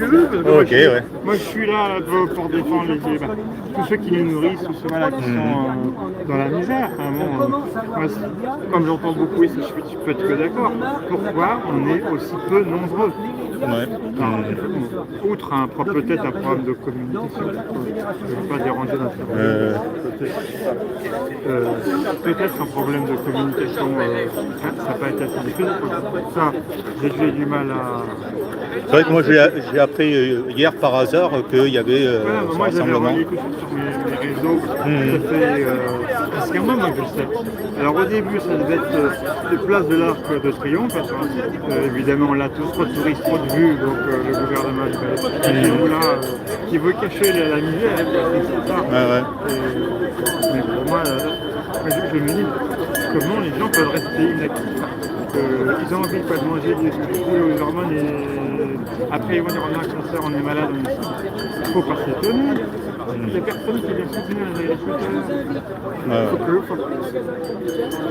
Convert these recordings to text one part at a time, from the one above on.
Ok, ouais. Moi je suis là pour défendre tous ceux qui nous nourrissent, tous ceux-là qui sont dans la misère. Moi, comme j'entends beaucoup ici, je peux être que d'accord. Pourquoi on est aussi peu nombreux? Ouais. Outre peut-être un problème de communication, je ne veux pas déranger notre peut-être un problème de communication, ça n'a pas été assez difficile. Ça, j'ai du mal à... C'est vrai que moi j'ai appris hier par hasard qu'il y avait ce moi j'avais rassemblement. relayé tout sur mes réseaux, ça fait presque un mois que je sais. Alors au début ça devait être de place de l'Arc de Triomphe, parce que, évidemment on a tous trop de touristes, trop de vues, donc le gouvernement qui veut cacher la misère, c'est ça. Mais pour moi, je me dis comment les gens peuvent rester inactifs. Ils ont envie de manger du poulet aux hormones et après ils vont dire on a un cancer, on est malade, il ne faut pas s'étonner. Il n'y a personne qui vient soutenir les agriculteurs.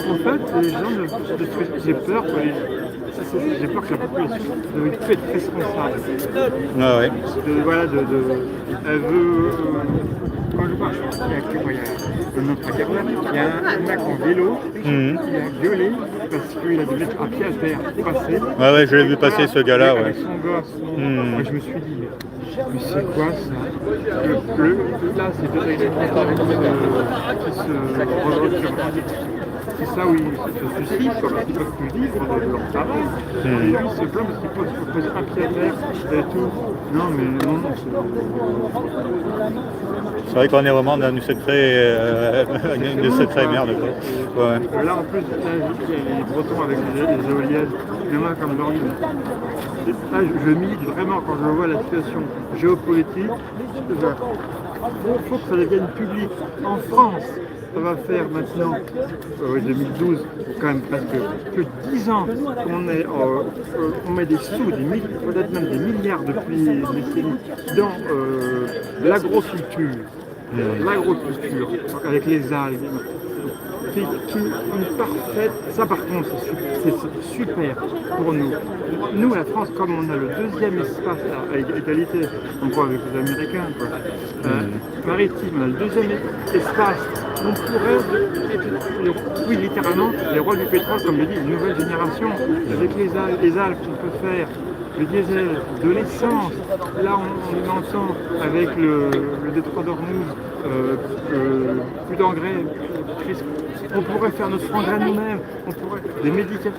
En fait, les gens, j'ai peur que la population ne puisse être responsable. Elle veut... Quand je vois, il y a un mec en vélo qui a gueulé parce qu'il a dû mettre un pied à terre passer. Je l'ai vu passer ce gars-là. Avec son gosse. Moi, je me suis dit, mais c'est quoi ça? Là, c'est deux agriculteurs qui se retrouvent. C'est ça où ils se suicident, parce qu'ils ne peuvent plus vivre de leur travail. Et lui, c'est plein parce qu'il peut poser un pied à terre et tout. Non, mais non, c'est vrai qu'on est vraiment dans une sacrée merde. Là, en plus, il y a les Bretons avec les éoliennes, mais moi, comme dans là, je milite vraiment quand je vois la situation géopolitique. Il faut que ça devienne public. En France, ça va faire maintenant, 2012, quand même presque plus de 10 ans qu'on met des sous, peut-être même des milliards depuis des décennies, dans l'agroculture. L'agroculture, avec les algues. Une parfaite... Ça par contre, c'est super pour nous. Nous, la France, comme on a le deuxième espace à égalité, encore avec les Américains, maritime, on a le deuxième espace, on pourrait être, littéralement, les rois du pétrole, comme je dis, une nouvelle génération, avec les algues qu'on peut faire, le diesel, de l'essence. Là, on entend avec le détroit d'Ormuz, plus d'engrais. On pourrait faire notre engrais nous-mêmes, on pourrait des médicaments.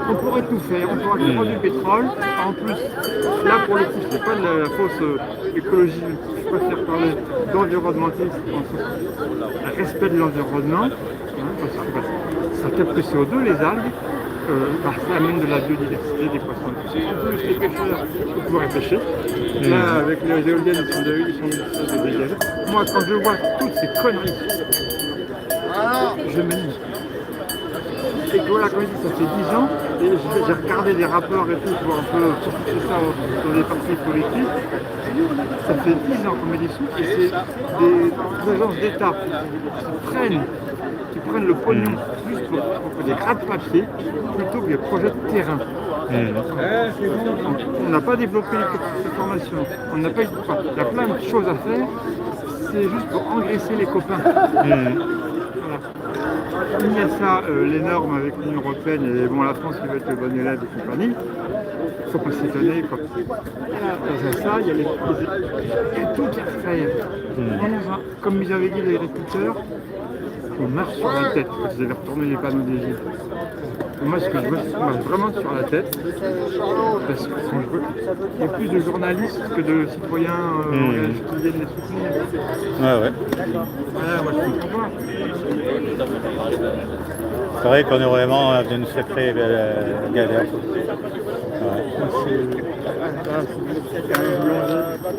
On pourrait tout faire, on pourrait faire du pétrole. En plus, là pour le coup, c'est pas de la fausse écologie, je préfère parler d'environnementisme, respect de l'environnement, parce que ça capte le CO2, les algues. Ça amène de la biodiversité, des poissons. En plus, les pêcheurs, ils pourraient pêcher. Là, avec les éoliennes, ils sont dégagés. Moi, quand je vois toutes ces conneries, je me dis. Et que voilà, comme je dis, ça fait 10 ans, et j'ai regardé des rapports et tout pour un peu fixer ça dans des partis politiques. Ça fait 10 ans qu'on met des sous, et c'est des agences d'État qui prennent le pognon juste pour des gras de papier plutôt que des projets de terrain. On n'a pas développé les formations, il y a plein de choses à faire, c'est juste pour engraisser les copains. Il y a ça, les normes avec l'Union Européenne et la France qui va être le bon élève et compagnie. Il ne faut pas s'étonner. Dans ça, il y a tout à faire. Comme ils avaient dit les agriculteurs, on marche sur la tête quand ils avaient retourné les panneaux des gilets. Moi, ce que je vois, c'est qu'on marche vraiment sur la tête. Parce que quand je vois, il y a plus de journalistes que de citoyens qui viennent les soutenir. Moi, je comprends pas. C'est vrai qu'on est vraiment dans une sacrée galère.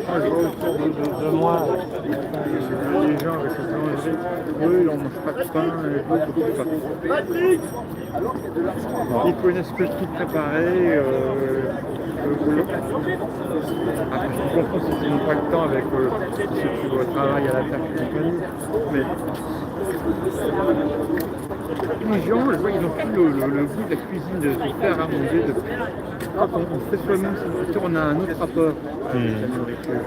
Moi, je vois autour de moi, les gens avec cette boulangerie, eux, ils n'en mangent pas de pain, beaucoup de pain. Ils connaissent que le truc préparé. Après, je comprends si ils n'ont pas le temps avec ceux qui vont au travail à la terre et compagnie. Mais les gens, je vois, ils n'ont plus le goût de la cuisine, de faire à manger. quand on fait soi-même sa nourriture, on a un autre rapport à la nourriture.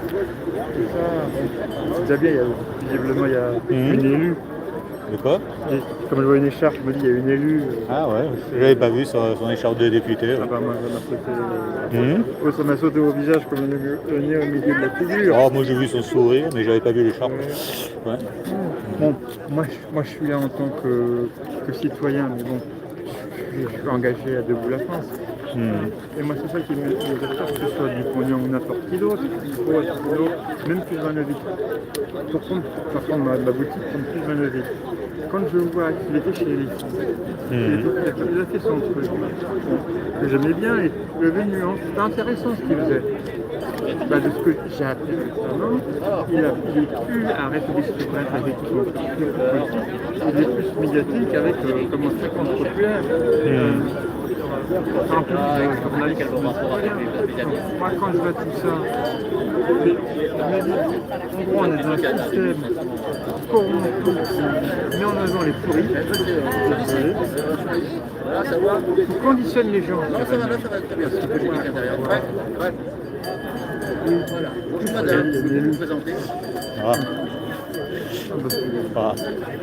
Et ça, bon, c'est déjà bien, visiblement il y a une élue. De quoi? Et comme je vois une écharpe, je me dis il y a une élue. Ah ouais, je l'avais pas vu sur son écharpe de député. Ah Ouais. bah moi ça m'a sauté au visage comme le nez au milieu de la figure. Oh, moi j'ai vu son sourire, mais j'avais pas vu l'écharpe. Ouais. Bon, moi je suis là en tant que citoyen, mais bon, je suis engagé à Debout la France. Et moi c'est ça qui me fait que ce soit du pognon ou n'importe qui d'autre, il faut être boulot, même plus dans la vie. Pour prendre ma boutique comme plus dans la vie. Quand je vois qu'il était chez Elise, il a fait son truc, que j'aimais bien, et le nuance, c'était intéressant ce qu'il faisait. Bah, de ce que j'ai appris récemment, il est plus à République secrète avec son politique, il est plus médiatique avec comment fréquence populaire. Un peu de journaliste. Moi, quand je vois tout ça, en gros, on est dans un système corrompu qui met en avant les pourris, qui conditionne les gens.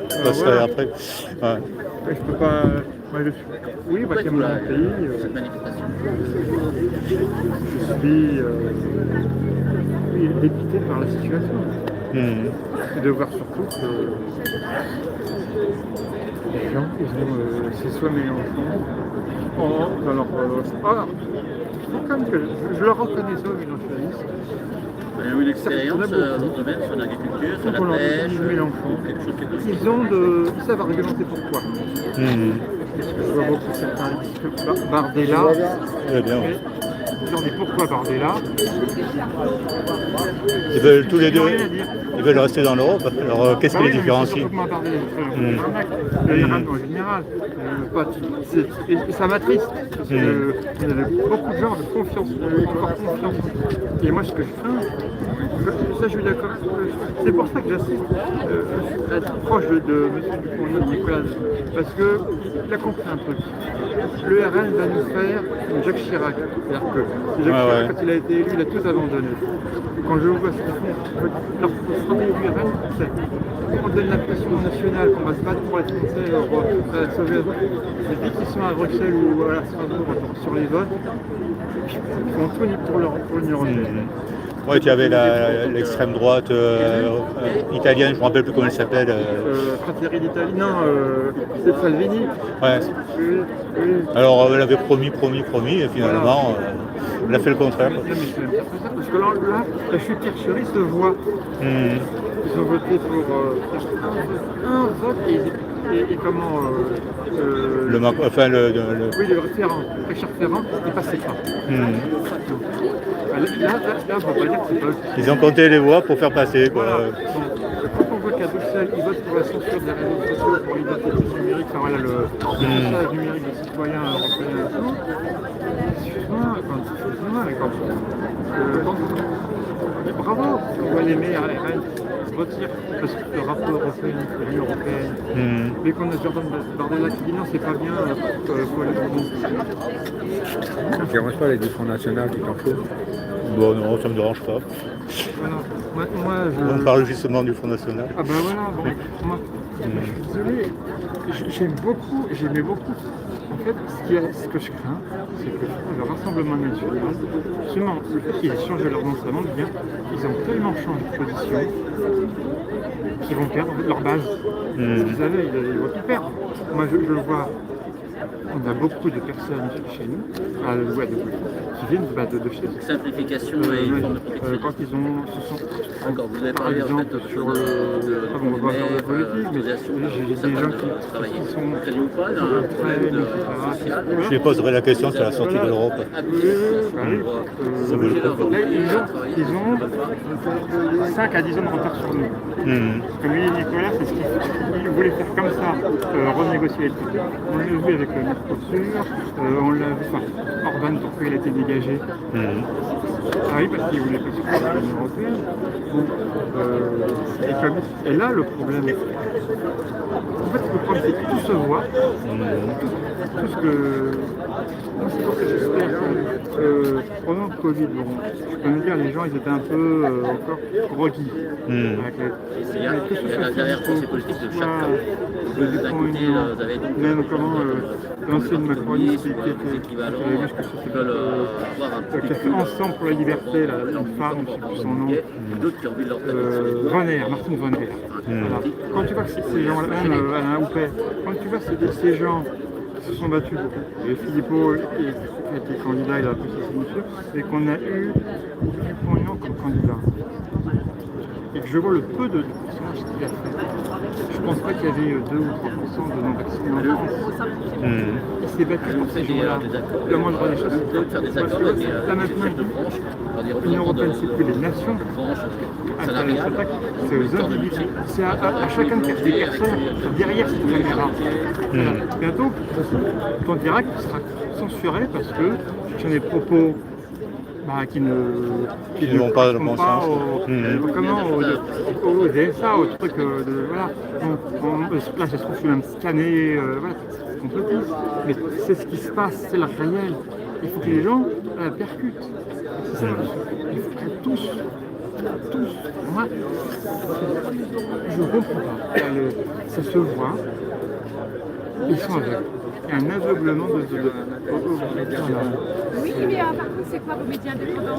Ça serait après. Ouais. Je peux pas. Moi, je suis. Oui, moi, j'aime mon pays. Je suis dépité par la situation. Et de voir surtout que les gens, c'est soit Mélenchon, dans leur. Quand même que je leur reconnais ça, Mélenchonistes. Vous avez eu l'expérience dans le domaine, sur l'agriculture, sur la pêche, quelque chose Ils savent argumenter pourquoi. Je vois beaucoup certains disent Bardella. Très bien. Ils ont dit pourquoi Bardella. Ils veulent tous les deux, ils veulent rester dans l'Europe. Alors qu'est-ce qui les différencie? Le Iran en général, et ça m'attriste, parce qu'il y a beaucoup de gens de confiance, encore confiance. Et moi ce que je crains, ça je suis d'accord, c'est pour ça que j'assiste être proche de M. Dupont, Nicolas, parce qu'il a compris un truc. Le RN va nous faire Jacques Chirac. C'est-à-dire que Jacques Chirac, quand il a été élu, il a tout abandonné. Quand je vois ce qu'ils font, leur stratégie du RN, c'est on donne l'impression nationale qu'on va se battre pour être français, pour sauver. Mais dès qu'ils sont à Bruxelles ou à Strasbourg sur les votes, ils font tout pour l'Union européenne. Oui, tu avais l'extrême droite italienne, je ne me rappelle plus comment elle s'appelle. Fratelli d'Italie, non, c'est Salvini. Ouais. Alors elle avait promis, et finalement, elle a fait le contraire. Parce que là, la chutercherie se voit. Ils ont voté pour un vote et comment oui, le référent, Richard Ferrand, il passait pas. Là, on ne peut pas dire que c'est pas eux. Ils ont compté les voix pour faire passer. Quoi. Voilà. Quand on voit qu'à Bruxelles, ils votent pour la censure des réseaux sociaux, pour l'identité numérique, enfin voilà, le message numérique des citoyens européens et tout, bravo, on voit les meilleurs RN retirer, parce que le rapport européen, l'Union européenne, mais qu'on a Jordan Bardella qui dit non, c'est pas bien, faut aller pour nous. Ça ne dérange pas les deux Front National qui t'en faut? Bon, non, ça ne me dérange pas. Voilà. On parle justement du Front National. Ah ben voilà, bon, moi, je suis désolé, j'aimais beaucoup. En fait, ce que je crains, c'est que le Rassemblement national, justement, le fait qu'ils aient changé leur nom, ça montre bien, ils ont tellement changé de position qu'ils vont perdre leur base. Ce qu'ils avaient, ils vont tout perdre. Moi, je le vois. On a beaucoup de personnes chez nous, qui viennent de chez nous. Simplification quand ils ont... Encore, vous avez par parlé exemple, en fait sur le... on va voir sur la politique, mais j'ai des gens qui sont très... Je lui poserai la question sur la sortie de l'Europe. Ça vaut le coup. Là, ils ont 5 à 10 ans de retard sur nous. Comme lui et Nicolas, c'est ce qu'ils voulaient faire comme ça, renégocier les trucs. On l'a vu avec le Mercosur, on l'a vu, Orban, pourquoi il a été dégagé. Ah oui, parce qu'ils voulaient pas sortir de l'Union européenne. Et là, le problème, en fait, le problème, c'est que tout se voit, tout ce que... Moi, c'est pour ça que j'espère que pendant le Covid, bon, je peux me dire, les gens, ils étaient un peu encore groggy. Avec Il y a derrière tous ces politiques de chaque camp. le D'un côté, vous avez donc même comment l'ancienne macroniste qui équivalent, j'avais vu ce que qui c'était, veulent avoir un qui a fait Ensemble pour la liberté, la femme, je ne sais plus son nom, d'autres qui ont envie de leur tradition. Vonner, Martine Vonner. Voilà. Quand tu vois que ces gens-là, même Alain Houpert, quand tu vois que ces gens qui se sont battus, et Philippot qui a été candidat, il a appris sa signature, et qu'on a eu Dupont-Aignan comme candidat, et que je vois le peu de pourcentage qu'il a fait, je pense pas qu'il y avait 2 ou 3% de non-vaccinés en France. Il s'est battu pour ces gens-là. La moindre des choses, Faire des accords avec des là maintenant, chefs de branche, l'Union des représentants européenne, de c'est plus les nations. branches Ah, salariales. c'est aux individus. C'est à chacun de ces personnes derrière cette caméra. Voilà. Bientôt, ton direct sera censuré parce que tu as des propos qui ne vont pas dans le bon correspondent sens. au DSA, au truc de voilà. Là, ça se trouve, je suis même scanné, voilà, c'est complotiste. Mais c'est ce qui se passe, c'est le réel. Il faut que les gens percutent. C'est ça. Il faut que tous. Moi, je ne comprends pas. Ça se voit. Ils sont aveugles. Il y a un aveuglement de Oui, mais par contre, c'est quoi vos médias indépendants?